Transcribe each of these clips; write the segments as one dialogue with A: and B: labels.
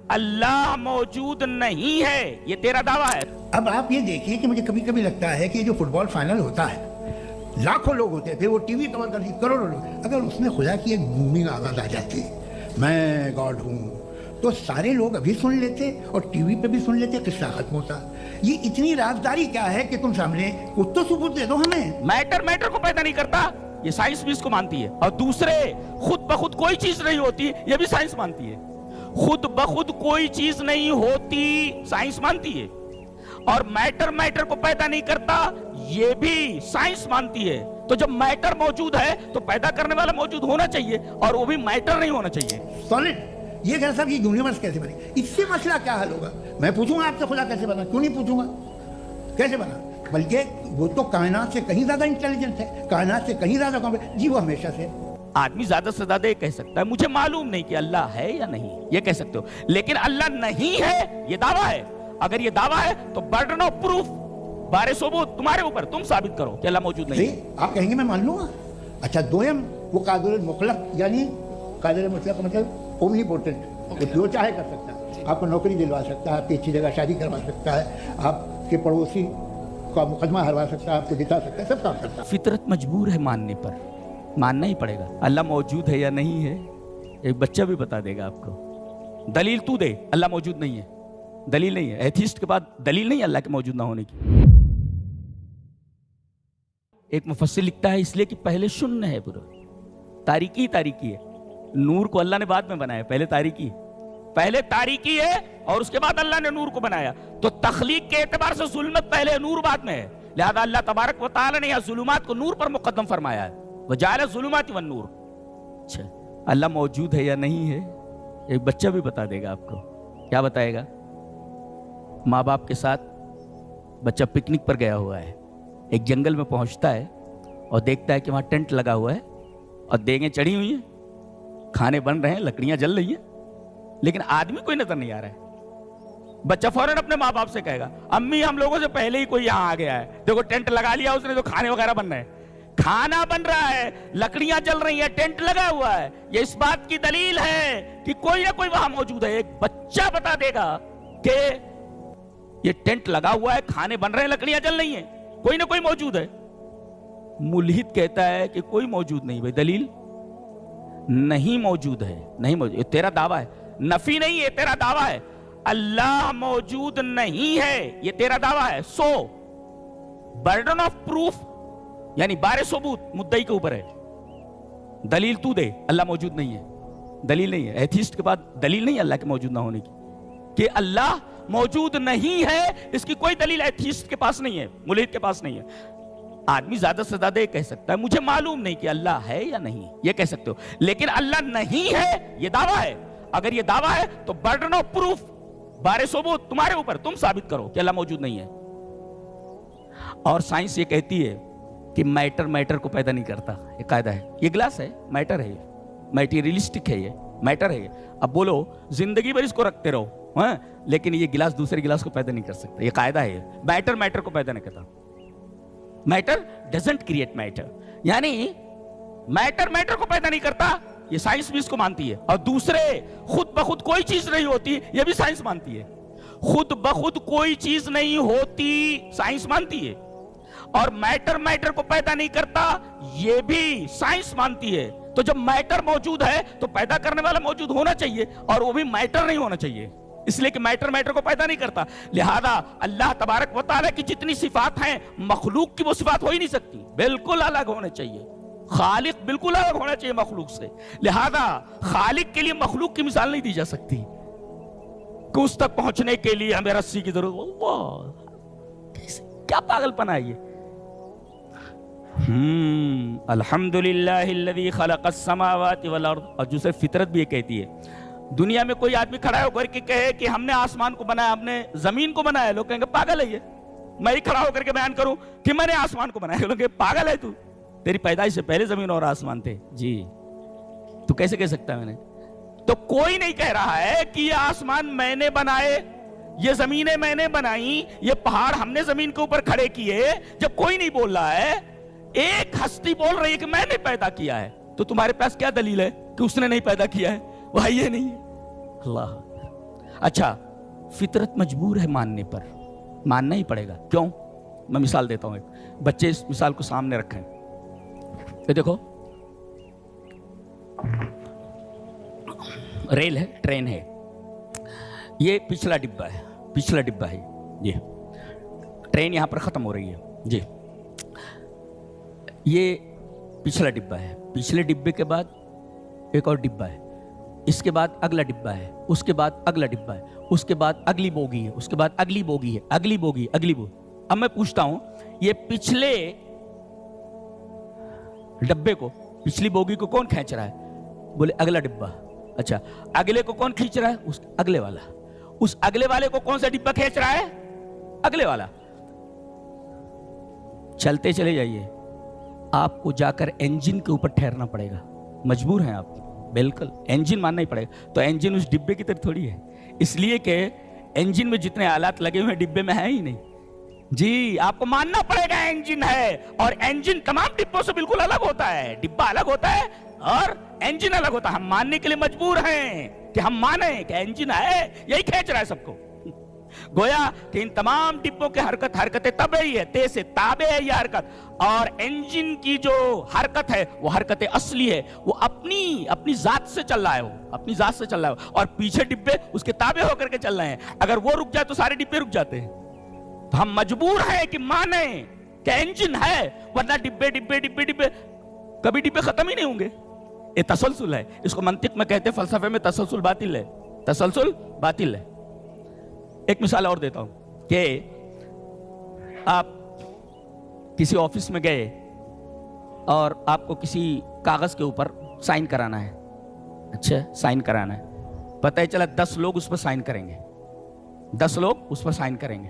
A: اللہ موجود نہیں ہے، یہ تیرا دعویٰ ہے۔
B: اب آپ یہ دیکھیں کہ مجھے کبھی کبھی لگتا ہے کہ جو فٹ بال فائنل ہوتا ہے، لاکھوں لوگ ہوتے ہیں، پھر وہ ٹی وی کور کرتی کروڑوں لوگ، اگر اس میں خدا کی ایک بومنگ آواز آ جاتی میں گاڈ ہوں، تو سارے لوگ ابھی سن لیتے اور ٹی وی پہ بھی سن لیتے، قصہ ختم ہوتا۔ یہ اتنی رازداری کیا ہے کہ تم سامنے کچھ تو ثبوت دے دو ہمیں۔
A: میٹر کو پیدا نہیں کرتا، یہ سائنس بھی اس کو مانتی ہے، اور دوسرے خود بخود کوئی چیز نہیں ہوتی، یہ بھی سائنس مانتی ہے۔ خود بخود کوئی چیز نہیں ہوتی سائنس مانتی ہے، اور میٹر کو پیدا نہیں کرتا یہ بھی سائنس مانتی ہے۔ تو جب میٹر موجود ہے تو پیدا کرنے والا موجود ہونا چاہیے، اور وہ بھی میٹر نہیں ہونا چاہیے۔
B: سالڈ یہ کہہ صاحب یہ یونیورس کیسے بنے، اس سے مسئلہ کیا حل ہوگا؟ میں پوچھوں گا آپ سے خدا کیسے بنا، کیوں نہیں پوچھوں گا کیسے بنا؟ بلکہ وہ تو کائنات سے کہیں زیادہ انٹیلیجنٹ ہے، کائنات سے کہیں زیادہ کمپلیٹ، جی وہ ہمیشہ سے۔
A: آدمی زیادہ سے زیادہ یہ کہہ سکتا ہے مجھے معلوم نہیں کہ اللہ ہے یا نہیں، یہ کہہ سکتے ہو، لیکن اللہ نہیں ہے یہ دعویٰ ہے۔ اگر یہ دعویٰ ہے تو برڈن آف پروف، بارے ثبوت تمہارے اوپر، تم ثابت کرو کہ اللہ موجود نہیں ہے۔
B: آپ کہیں گے میں مان لوں گا، اچھا دویم وہ قادر المطلق، یعنی قادر مطلق کا مطلب اومنی پوٹنٹ، جو چاہے کر سکتا ہے، آپ کو نوکری دلوا سکتا ہے، آپ کی اچھی جگہ شادی کروا سکتا ہے، آپ کے پڑوسی کا مقدمہ ہروا سکتا ہے، آپ کو جتا سکتا ہے، سب کام کرتا ہے۔
A: فطرت مجبور ہے ماننے پر، ماننا ہی پڑے گا۔ اللہ موجود ہے یا نہیں ہے ایک بچہ بھی بتا دے گا آپ کو، دلیل تو دے اللہ موجود نہیں ہے، دلیل نہیں ہے، ایتھیسٹ کے بعد دلیل نہیں ہے اللہ کے موجود نہ ہونے کی۔ ایک مفسر لکھتا ہے اس لیے کہ پہلے شنیہ ہے، پورا تاریکی ہے، نور کو اللہ نے بعد میں بنایا، پہلے تاریکی ہے اور اس کے بعد اللہ نے نور کو بنایا، تو تخلیق کے اعتبار سے ظلمت پہلے نور بعد میں ہے، لہذا اللہ تبارک و تعالی نے یہاں ظلمات کو نور پر مقدم فرمایا ہے، وجعل الظلمات والنور۔ اچھا اللہ موجود ہے یا نہیں ہے ایک بچہ بھی بتا دے گا آپ کو، کیا بتائے گا؟ ماں باپ کے ساتھ بچہ پکنک پر گیا ہوا ہے، ایک جنگل میں پہنچتا ہے اور دیکھتا ہے کہ وہاں ٹینٹ لگا ہوا ہے اور دیگیں چڑھی ہوئی ہیں، کھانے بن رہے ہیں، لکڑیاں جل رہی ہیں، لیکن آدمی کوئی نظر نہیں آ رہا ہے۔ بچہ فوراً اپنے ماں باپ سے کہے گا امی ہم لوگوں سے پہلے ہی کوئی یہاں آ گیا ہے، دیکھو ٹینٹ لگا لیا اس نے، تو کھانے وغیرہ بن رہے ہیں، کھانا بن رہا ہے، لکڑیاں جل رہی ہیں، ٹینٹ لگا ہوا ہے، یہ اس بات کی دلیل ہے کہ کوئی نہ کوئی وہاں موجود ہے۔ ایک بچہ بتا دے گا کہ یہ ٹینٹ لگا ہوا ہے، کھانے بن رہے ہیں، لکڑیاں جل رہی ہیں، کوئی نہ کوئی موجود ہے۔ ملحد کہتا ہے کہ کوئی موجود نہیں، بھائی دلیل نہیں موجود ہے، نہیں موجود، یہ تیرا دعویٰ ہے، نفی نہیں ہے، تیرا دعویٰ ہے، اللہ موجود نہیں ہے یہ تیرا دعویٰ ہے۔ سو برڈن آف پروف یعنی بارے ثبوت مدعی کے اوپر ہے، دلیل تو دے اللہ موجود نہیں ہے، دلیل نہیں ہے، ایتھیسٹ کے بعد دلیل نہیں ہے اللہ کے موجود نہ ہونے کی، کہ اللہ موجود نہیں ہے اس کی کوئی دلیل ایتھیسٹ کے پاس نہیں ہے، ملحد کے پاس نہیں ہے۔ آدمی زیادہ سے زیادہ یہ کہہ سکتا ہے مجھے معلوم نہیں کہ اللہ ہے یا نہیں، یہ کہہ سکتے ہو، لیکن اللہ نہیں ہے یہ دعویٰ ہے۔ اگر یہ دعویٰ ہے تو برڈن آف پروف، بارے ثبوت تمہارے اوپر، تم ثابت کرو کہ اللہ موجود نہیں ہے۔ اور سائنس یہ کہتی ہے کہ میٹر کو پیدا نہیں کرتا، یہ قاعدہ ہے، یہ گلاس ہے میٹر ہے، میٹیریلسٹک ہے، یہ میٹر ہے۔ اب بولو زندگی بھر اس کو رکھتے رہو ہاں، لیکن یہ گلاس دوسرے گلاس کو پیدا نہیں کر سکتا، یہ قاعدہ ہے، میٹر کو پیدا نہیں کرتا، میٹر ڈزنٹ کریٹ میٹر، یعنی میٹر کو پیدا نہیں کرتا، یہ سائنس بھی اس کو مانتی ہے، اور دوسرے خود بخود کوئی چیز نہیں ہوتی، یہ بھی سائنس مانتی ہے، خود بخود کوئی چیز نہیں ہوتی سائنس مانتی ہے، اور میٹر کو پیدا نہیں کرتا یہ بھی سائنس مانتی ہے۔ تو جب میٹر موجود ہے تو پیدا کرنے والا موجود ہونا چاہیے، اور وہ بھی میٹر نہیں ہونا چاہیے، اس لیے کہ میٹر کو پیدا نہیں کرتا، لہذا اللہ تبارک و تعالیٰ کی جتنی صفات ہیں مخلوق کی وہ صفات ہو ہی نہیں سکتی، بالکل الگ ہونے چاہیے، خالق بالکل الگ ہونا چاہیے مخلوق سے، لہذا خالق کے لیے مخلوق کی مثال نہیں دی جا سکتی کہ اس تک پہنچنے کے لیے ہمیں رسی کی ضرورت، اللہ کیا پاگل پنا ہے یہ۔ الحمدللہ الذی خلق السماوات والارض، اور جو صرف فطرت بھی یہ کہتی ہے، دنیا میں کوئی آدمی کھڑا ہو کر کے کہے کہ ہم نے آسمان کو بنایا، ہم نے زمین کو بنایا، لوگ کہیں گے پاگل ہے یہ۔ میں ہی کھڑا ہو کر کے بیان کروں کہ میں نے آسمان کو بنایا، لوگ کہیں گے پاگل ہے تو، تیری پیدائش سے پہلے زمین اور آسمان تھے، جی تو کیسے کہہ سکتا ہے میں نے؟ تو کوئی نہیں کہہ رہا ہے کہ یہ آسمان میں نے بنائے، یہ زمینیں میں نے بنائی، یہ پہاڑ ہم نے زمین کے اوپر کھڑے کیے، جب کوئی نہیں بول رہا ہے، ایک ہستی بول رہی ہے کہ میں نے پیدا کیا ہے، تو تمہارے پاس کیا دلیل ہے کہ اس نے نہیں پیدا کیا ہے؟ وہ یہ نہیں ہے۔ اللہ اچھا فطرت مجبور ہے ماننے پر، ماننا ہی پڑے گا. کیوں؟ میں مثال دیتا ہوں. ایک بچے اس مثال کو سامنے رکھیں. یہ دیکھو ریل ہے، ٹرین ہے، یہ پچھلا ڈبہ ہے، پچھلا ڈبہ ہے یہ. ٹرین یہاں پر ختم ہو رہی ہے جی. یہ پچھلا ڈبہ ہے، پچھلے ڈبے کے بعد ایک اور ڈبہ ہے، اس کے بعد اگلا ڈبہ ہے، اس کے بعد اگلا ڈبہ ہے، اس کے بعد اگلی بوگی ہے، اس کے بعد اگلی بوگی ہے، اگلی بوگی، اگلی بوگی. اب میں پوچھتا ہوں یہ پچھلے ڈبے کو، پچھلی بوگی کو کون کھینچ رہا ہے؟ بولے اگلا ڈبہ. اچھا اگلے کو کون کھینچ رہا ہے؟ اس اگلے والا. اس اگلے والے کو کون سا ڈبہ کھینچ رہا ہے؟ اگلے والا. چلتے چلے جائیے، آپ کو جا کر انجن کے اوپر ٹھہرنا پڑے گا. مجبور ہیں آپ، بالکل انجن ماننا ہی پڑے گا. تو انجن اس ڈبے کی طرح تھوڑی ہے، اس لیے کہ انجن میں جتنے آلات لگے ہوئے ڈبے میں ہیں ہی نہیں. جی آپ کو ماننا پڑے گا انجن ہے، اور انجن تمام ڈبوں سے بالکل الگ ہوتا ہے. ڈبہ الگ ہوتا ہے اور انجن الگ ہوتا ہے. ہم ماننے کے لیے مجبور ہیں کہ ہم مانیں کہ انجن ہے، یہی کھینچ رہا ہے سب کو. گویا کہ ان تمام ڈبوں کے حرکت طبعی ہے، تیز سے تابع ہے یہ حرکت. اور انجن کی جو حرکت ہے وہ حرکت اصلی ہے، وہ اپنی ذات سے چل رہا ہے، وہ اپنی ذات سے چل رہا ہے. اور پیچھے ڈبے اس کے تابع ہو کر کے چل رہے ہیں. اگر وہ رک جائے تو سارے ڈبے رک جاتے ہیں. تو ہم مجبور ہیں کہ مانیں کہ انجن ہے، ورنہ ڈبے ڈبے ڈبے ڈبے کبھی ڈبے ختم ہی نہیں ہوں گے. یہ تسلسل ہے، اس کو منطق میں کہتے ہیں، فلسفے میں تسلسل باطل ہے. تسلسل باطل ہے. ایک مثال اور دیتا ہوں کہ آپ کسی آفس میں گئے اور آپ کو کسی کاغذ کے اوپر سائن کرانا ہے. اچھا سائن کرانا ہے، پتہ ہی چلا 10 لوگ اس پر سائن کریں گے، 10 لوگ اس پر سائن کریں گے.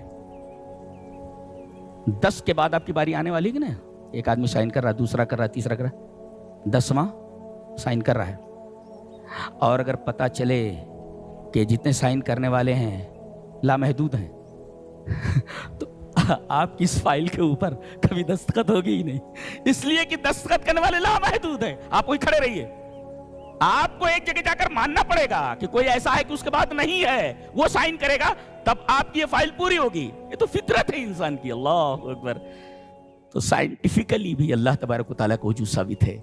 A: 10 کے بعد آپ کی باری آنے والی ہے نا. ایک آدمی سائن کر رہا ہے، دوسرا کر رہا ہے، تیسرا کر رہا ہے، 10واں سائن کر رہا ہے. اور اگر پتہ چلے کہ جتنے سائن کرنے والے ہیں لامحدود ہیں تو آپ کی اس فائل کے اوپر کبھی دستخط ہوگی ہی نہیں، اس لیے کہ دستخط کرنے والے لامحدود ہیں. آپ وہی کھڑے رہیے. آپ کو ایک جگہ جا کر ماننا پڑے گا کہ کوئی ایسا ہے کہ اس کے بعد نہیں ہے، وہ سائن کرے گا تب آپ کی یہ فائل پوری ہوگی. یہ تو فطرت ہے انسان کی. اللہ اکبر. تو سائنٹیفکلی بھی اللہ تبارک و تعالیٰ کو وجود ثابت ہے.